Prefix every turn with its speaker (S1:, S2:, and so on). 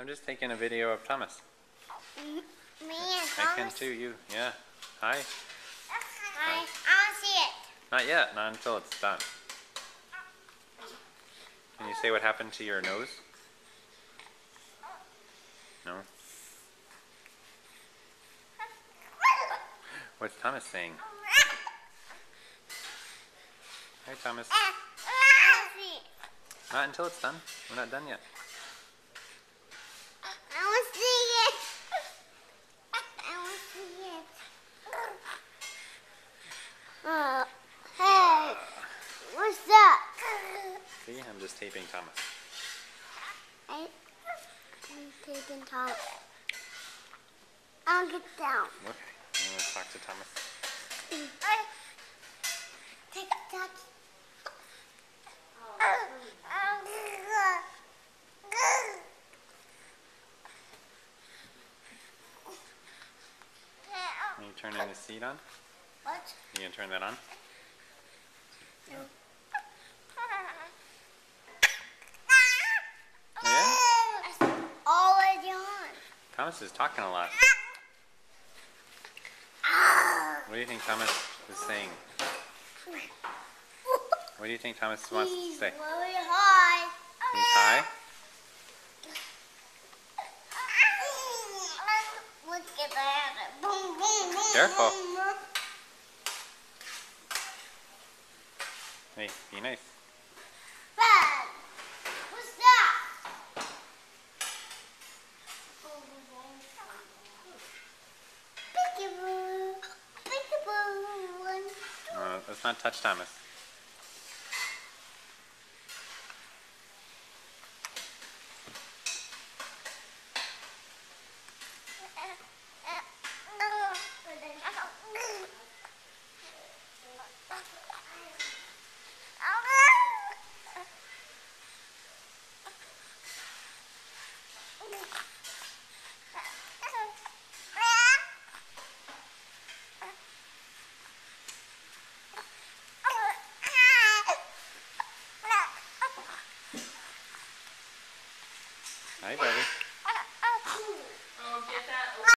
S1: I'm just taking a video of Thomas.
S2: Me and Thomas?
S1: I can too, you. Yeah. Hi.
S2: Hi. I want to see it.
S1: Not yet, not until it's done. Can you say what happened to your nose? No? What's Thomas saying? Hi, Thomas. Not until it's done. We're not done yet.
S2: I want to see it. I want to see it. Hey, what's that?
S1: See, I'm just taping Thomas.
S2: I'm taking Thomas. I'll get down.
S1: Okay, I'm going to talk to Thomas.
S2: Take that.
S1: Can you turn in the seat on?
S2: What?
S1: You going to turn that on?
S2: No.
S1: Yeah?
S2: Already on.
S1: Thomas is talking a lot. What do you think Thomas is saying? What do you think Thomas wants to say?
S2: Very high.
S1: He's high?
S2: Look at that. Boom, boom, boom.
S1: Careful.
S2: Boom.
S1: Hey, be nice.
S2: Bad. What's that? Peekaboo. Peekaboo.
S1: Let's not touch Thomas.